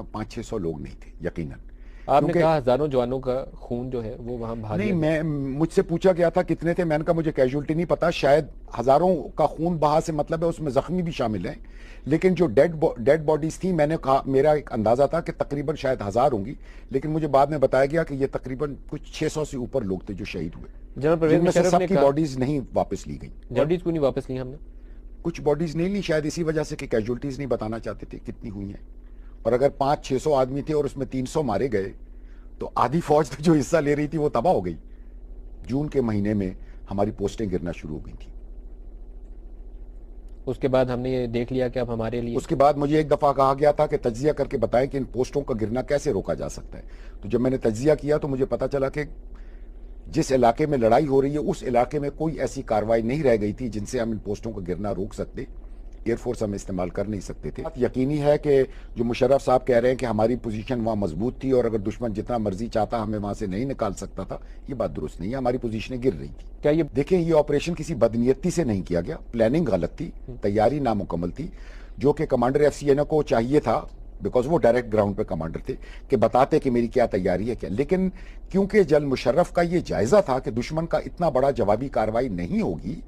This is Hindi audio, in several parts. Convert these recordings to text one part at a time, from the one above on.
500-600 लोग नहीं थे यकीनन। आपने क्योंकि कहा हजारों जवानों का खून जो है वो वहां बहा नहीं, दिया गया। मैं मुझसे पूछा गया था कितने थे, मैंने कहा मुझे कैजुअल्टी नहीं पता, शायद हजारों का खून बहा से मतलब है उसमें जख्मी भी शामिल हैं। लेकिन जो डेड बॉडीज थी, मैंने कहा मेरा एक अंदाजा था कि तकरीबन शायद 1000 होंगी, लेकिन मुझे बाद में बताया गया कि ये तकरीबन कुछ 600 से ऊपर लोग थे जो शहीद हुए, जनरल परवेज जिनमें से मुशर्रफ ने सबकी कहा बॉडीज नहीं वापस ली गई। बॉडीज को नहीं वापस ली हमने। कुछ बॉडीज नहीं ली, शायद इसी वजह से कि कैजुअल्टीज नहीं बताना चाहते थे कितनी हुई हैं। और अगर 500-600 आदमी थे और उसमें 300 मारे गए, तो आधी फौज जो हिस्सा ले रही थी वो तबाह हो गई। जून के महीने में हमारी पोस्टें गिरना शुरू हो गई थी। उसके बाद हमने ये देख लिया कि अब हमारे लिए उसके बाद मुझे एक दफा कहा गया था कि तज्जिया करके बताएं कि इन पोस्टों का गिरना कैसे रोका जा सकता है। तो जब मैंने तज्जिया किया तो मुझे पता चला कि जिस इलाके में लड़ाई हो रही है उस इलाके में कोई ऐसी कार्रवाई नहीं रह गई थी जिनसे हम इन पोस्टों का गिरना रोक सकते। एयरफोर्स हम इस्तेमाल कर नहीं सकते थे। यकीनी है कि जो मुशर्रफ साहब कह रहे हैं कि हमारी पोजीशन वहां मजबूत थी और अगर दुश्मन जितना मर्जी चाहता हमें वहां से नहीं निकाल सकता था, ये बात दुरुस्त नहीं है। हमारी पोजीशनें गिर रही थी। क्या ये देखें, ये ऑपरेशन किसी बदनीयती से नहीं किया गया, प्लानिंग गलत थी, तैयारी नामुकम्मल थी, जो कि कमांडर एफसीएनओ को चाहिए था, बिकॉज वो डायरेक्ट ग्राउंड पे कमांडर थे, कि बताते कि मेरी क्या तैयारी है क्या। लेकिन क्योंकि जनरल मुशर्रफ का ये जायजा था कि दुश्मन का इतना बड़ा जवाबी कार्रवाई नहीं होगी,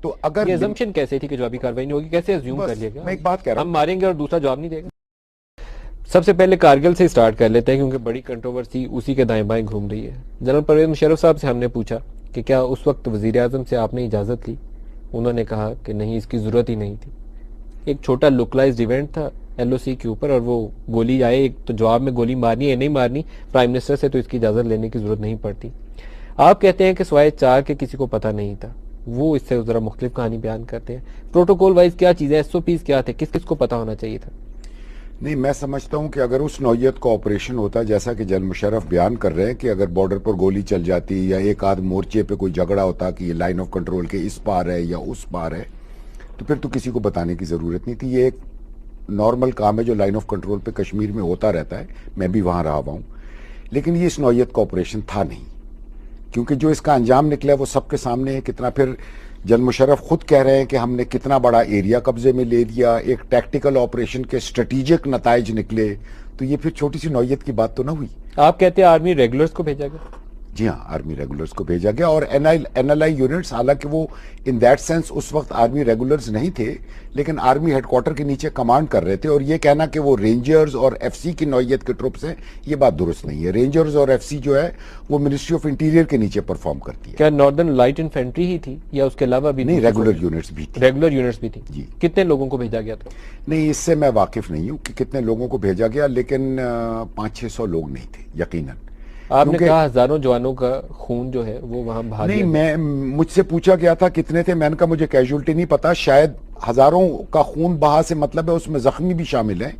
तो अगर ये assumption कैसे थी कि जवाबी कार्रवाई नहीं होगी, कैसे अज्यूम बस कर लिया गया? मैं एक बात कह रहा हम हूं, मारेंगे और दूसरा जवाब नहीं देगा। सबसे पहले कारगिल से स्टार्ट कर लेते हैं क्योंकि बड़ी कंट्रोवर्सी उसी के दाएं बाएं घूम रही है। जनरल परवेज मुशर्रफ साहब से हमने पूछा कि क्या उस वक्त वजीर आजम से आपने इजाजत ली? उन्होंने कहा कि नहीं, इसकी जरूरत ही नहीं थी। एक छोटा लोकलाइज्ड इवेंट था एलओसी के ऊपर और वो गोली आए, एक तो जवाब में गोली मारनी है नहीं मारनी प्राइम मिनिस्टर से, तो इसकी इजाजत लेने की जरूरत नहीं पड़ती। आप कहते हैं कि सिवाय 4 के किसी को पता नहीं था। वो इससे जरा मुख्तलिफ कहानी बयान करते हैं। प्रोटोकॉल वाइज क्या चीज़ है, एसओपीज क्या थे, किस किस को पता होना चाहिए था? नहीं, मैं समझता हूं कि अगर उस नौयत का ऑपरेशन होता जैसा कि जनरल मुशर्रफ बयान कर रहे हैं कि अगर बॉर्डर पर गोली चल जाती या एक आध मोर्चे पे कोई झगड़ा होता कि ये लाइन ऑफ कंट्रोल के इस पार है या उस पार है, तो फिर तो किसी को बताने की जरूरत नहीं थी। ये एक नॉर्मल काम है जो लाइन ऑफ कंट्रोल पे कश्मीर में होता रहता है, मैं भी वहां रहा हुआ हूं। लेकिन ये इस नौयत का ऑपरेशन था नहीं, क्योंकि जो इसका अंजाम निकला वो सबके सामने है। कितना फिर जनरल मुशर्रफ खुद कह रहे हैं कि हमने कितना बड़ा एरिया कब्जे में ले लिया, एक टैक्टिकल ऑपरेशन के स्ट्रेटेजिक नताइज निकले, तो ये फिर छोटी सी नौयत की बात तो ना हुई। आप कहते हैं आर्मी रेगुलर्स को भेजा गया? जी हाँ, आर्मी रेगुलर्स को भेजा गया और एनएलआई यूनिट्स, हालांकि वो इन दैट सेंस उस वक्त आर्मी रेगुलर्स नहीं थे, लेकिन आर्मी हेडक्वार्टर के नीचे कमांड कर रहे थे। और ये कहना कि वो रेंजर्स और एफसी की नौयत के ट्रुप्स हैं, ये बात दुरुस्त नहीं है। रेंजर्स और एफसी जो है वो मिनिस्ट्री ऑफ इंटीरियर के नीचे परफॉर्म करती है। क्या नॉर्दर्न लाइट इन्फेंट्री ही थी या उसके अलावा भी? नहीं, रेगुलर यूनिट्स भी थी। रेगुलर यूनिट्स भी थी जी। कितने लोगों को भेजा गया था? नहीं, इससे मैं वाकिफ नहीं हूँ कि कितने लोगों को भेजा गया, लेकिन 500-600 लोग नहीं थे यकीनन। आपने कहा हजारों जवानों का खून जो है वो वहां बहा नहीं, दिया गया। मैं मुझसे पूछा गया था कितने थे, मैंने कहा मुझे कैजुअल्टी नहीं पता, शायद हजारों का खून बहा से मतलब है उसमें जख्मी भी शामिल हैं।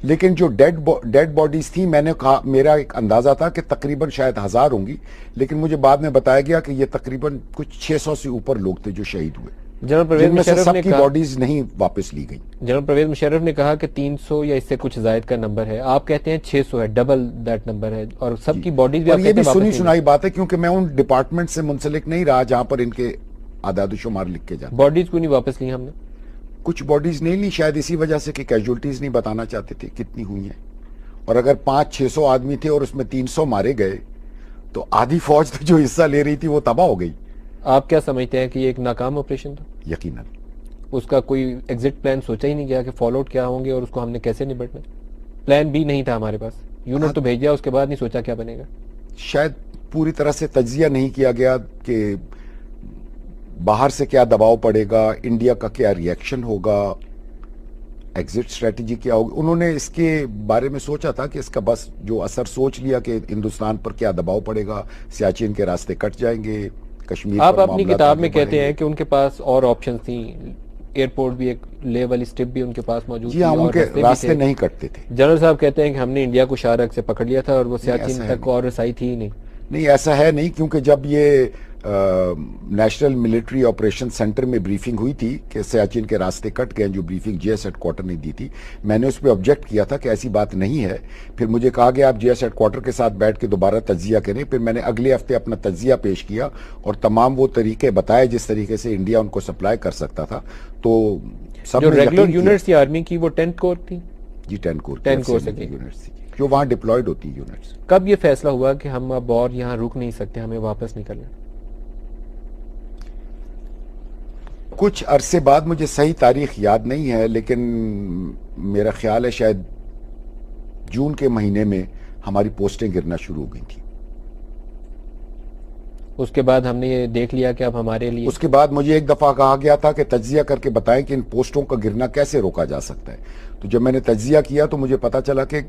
लेकिन जो डेड बॉडीज थी, मैंने कहा मेरा एक अंदाजा था कि तकरीबन शायद 1000 होंगी, लेकिन मुझे बाद में बताया गया कि ये तकरीबन कुछ 600 से ऊपर लोग थे जो शहीद हुए, जनरल परवेज जिनमें से मुशर्रफ ने सबकी कहा बॉडीज नहीं वापस ली गई। जनरल परवेज मुशर्रफ ने कहा कि 300 या इससे कुछ जायद का नंबर है, आप कहते हैं 600 है, डबल दैट नंबर है, और सबकी बॉडीज भी और आप ये कहते भी हैं सुनी वापस सुनाई बात है, क्योंकि मैं उन डिपार्टमेंट से मुंसलिक नहीं रहा जहां पर इनके आदाद शुमार लिख के जाते। बॉडीज को नहीं वापस ली हमने? कुछ बॉडीज नहीं ली, शायद इसी वजह से कि कैजुअल्टीज नहीं बताना चाहते थे कितनी हुई हैं। और अगर 500-600 आदमी थे और उसमें 300 मारे गए, तो आधी फौज जो हिस्सा ले रही थी वो तबाह हो गई। आप क्या समझते हैं कि ये एक नाकाम ऑपरेशन था? यकीनन। उसका कोई एग्जिट प्लान सोचा ही नहीं गया कि फॉलो आउट क्या होंगे और उसको हमने कैसे निपटना? प्लान भी नहीं था हमारे पास, यूनिट तो भेज दिया, उसके बाद नहीं सोचा क्या बनेगा। शायद पूरी तरह से तज्जिया नहीं किया गया कि बाहर से क्या दबाव पड़ेगा, इंडिया का क्या रिएक्शन होगा, एग्जिट स्ट्रेटजी क्या होगी। उन्होंने इसके बारे में सोचा था कि इसका बस जो असर सोच लिया कि हिंदुस्तान पर क्या दबाव पड़ेगा, सियाचिन के रास्ते कट जाएंगे, कश्मीर आप पर अपनी मामला किताब आगे में कहते बढ़ेंगे। हैं कि उनके पास और ऑप्शन थी, एयरपोर्ट भी, एक ले वाली स्ट्रिप भी उनके पास मौजूद जी थी हाँ, और उनके भी रास्ते थे। नहीं कटते थे। जनरल साहब कहते हैं कि हमने इंडिया को शाहरग से पकड़ लिया था और वो सियाचिन ऐसा है तक और रसाई थी ही नहीं। नहीं, ऐसा है नहीं, क्योंकि जब ये नेशनल मिलिट्री ऑपरेशन सेंटर में ब्रीफिंग हुई थी कि सियाचिन के रास्ते कट गए, जो ब्रीफिंग जेएस हेडक्वार्टर ने दी थी, मैंने उस पर ऑब्जेक्ट किया था कि ऐसी बात नहीं है। फिर मुझे कहा गया आप जेएस हेडक्वार्टर के साथ बैठ के दोबारा तज्जिया करें। फिर मैंने अगले हफ्ते अपना तज्जिया पेश किया और तमाम वो तरीके बताए जिस तरीके से इंडिया उनको सप्लाई कर सकता था। तो सब जो ने रेगुलर यकीन किया। यूनिट्स थी आर्मी की वो 10th कोर थी? जी 10 कोर 10 कोर से यूनिट्स थी जो वहां डिप्लॉयड होती है यूनिट्स। कब ये फैसला हुआ कि हम अब और यहाँ रुक नहीं सकते, हमें वापस निकलना? कुछ अरसे बाद, मुझे सही तारीख याद नहीं है, लेकिन मेरा ख्याल है शायद जून के महीने में हमारी पोस्टें गिरना शुरू हो गई थी। उसके बाद हमने ये देख लिया कि अब हमारे लिए, उसके बाद मुझे एक दफा कहा गया था कि तज्जिया करके बताएं कि इन पोस्टों का गिरना कैसे रोका जा सकता है। तो जब मैंने तज्जिया किया तो मुझे पता चला कि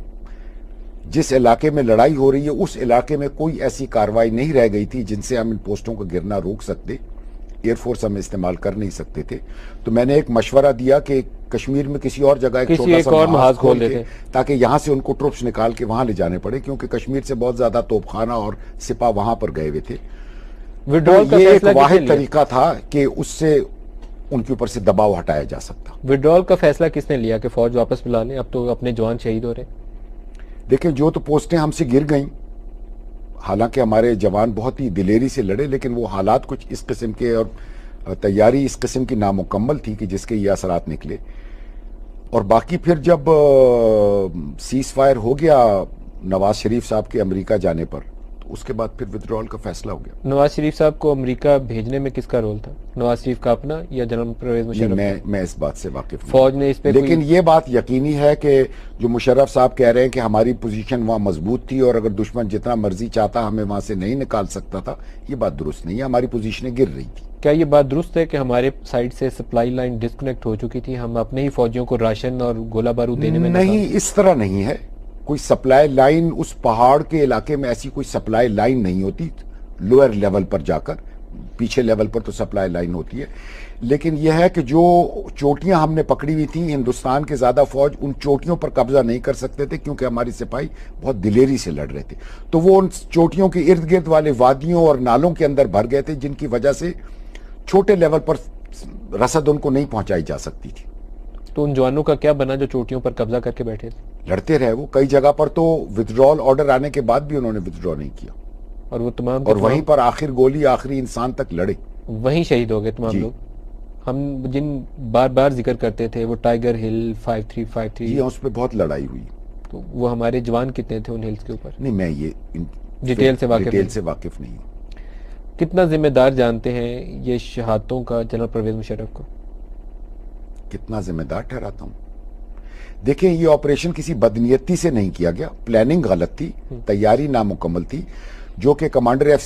जिस इलाके में लड़ाई हो रही है उस इलाके में कोई ऐसी कार्रवाई नहीं रह गई थी जिनसे हम इन पोस्टों का गिरना रोक सकते। एयरफोर्स हम इस्तेमाल कर नहीं सकते थे। तो मैंने एक मशवरा दिया कि कश्मीर में किसी और जगह एक छोटा सा महाज खोल देते ताकि यहां से उनको ट्रुप्स निकाल के वहां ले जाने पड़े, क्योंकि कश्मीर से बहुत ज्यादा तोपखाना और सिपा वहां पर गए हुए थे। विड्रॉल तो ये एक वाहिद तरीका था कि उससे उनके ऊपर से दबाव हटाया जा सकता। विड्रॉल का फैसला किसने लिया कि फौज वापस बुला लें, अब तो अपने जवान शहीद हो रहे? देखिए, जो तो पोस्टें हमसे गिर गईं, हालांकि हमारे जवान बहुत ही दिलेरी से लड़े, लेकिन वो हालात कुछ इस किस्म के और तैयारी इस किस्म की नामुकम्मल थी कि जिसके ये असरात निकले। और बाकी फिर जब सीज फायर हो गया नवाज शरीफ साहब के अमेरिका जाने पर, तो उसके बाद फिर विथड्रॉल का फैसला हो गया। नवाज शरीफ साहब को अमेरिका भेजने में किसका रोल था, नवाज शरीफ का अपना या जनरल परवेज मुशर्रफ? मैं इस बात से वाकिफ नहीं। फौज ने इस पे, लेकिन ये बात यकीनी है कि जो मुशर्रफ साहब कह रहे हैं कि हमारी पोजीशन वहां मजबूत थी और अगर दुश्मन जितना मर्जी चाहता हमें वहां से नहीं निकाल सकता था, ये बात दुरुस्त नहीं है। हमारी पोजीशनें गिर रही थी। क्या ये बात दुरुस्त है कि हमारे साइड से सप्लाई लाइन डिस्कनेक्ट हो चुकी थी, हम अपने ही फौजियों को राशन और गोला बारूद देने में नहीं, इस तरह नहीं है। कोई सप्लाई लाइन उस पहाड़ के इलाके में ऐसी कोई सप्लाई लाइन नहीं होती। लोअर लेवल पर जाकर, पीछे लेवल पर तो सप्लाई लाइन होती है, लेकिन यह है कि जो चोटियां हमने पकड़ी हुई थी, हिंदुस्तान के ज्यादा फौज उन चोटियों पर कब्जा नहीं कर सकते थे क्योंकि हमारी सिपाही बहुत दिलेरी से लड़ रहे थे। तो वो उन चोटियों के इर्द गिर्द वाले वादियों और नालों के अंदर भर गए थे, जिनकी वजह से छोटे लेवल पर रसद उनको नहीं पहुंचाई जा सकती थी। तो उन जवानों का क्या बना जो चोटियों पर कब्जा करके बैठे थे? लड़ते रहे वो। कई जगह पर तो विथड्रॉल ऑर्डर आने के बाद भी उन्होंने विथड्रॉ नहीं किया, और वो तमाम और वहीं पर आखिर गोली आखिरी इंसान तक लड़े, वहीं शहीद हो गए तमाम लोग। हम जिन बार बार जिक्र करते थे वो टाइगर हिल 5353, जी उस पर बहुत लड़ाई हुई। तो वो हमारे जवान कितने थे उन हिल्स के ऊपर? नहीं, मैं ये डिटेल से वाकिफ नहीं हूँ। कितना जिम्मेदार जानते हैं ये शहादतों का जनरल परवेज मुशर्रफ को? कितना जिम्मेदार ठहराता हूं? देखिए, ये ऑपरेशन किसी बदनीयती से नहीं किया गया। प्लानिंग गलत थी, तैयारी नामुकम्मल थी, जो कि कमांडर एफसी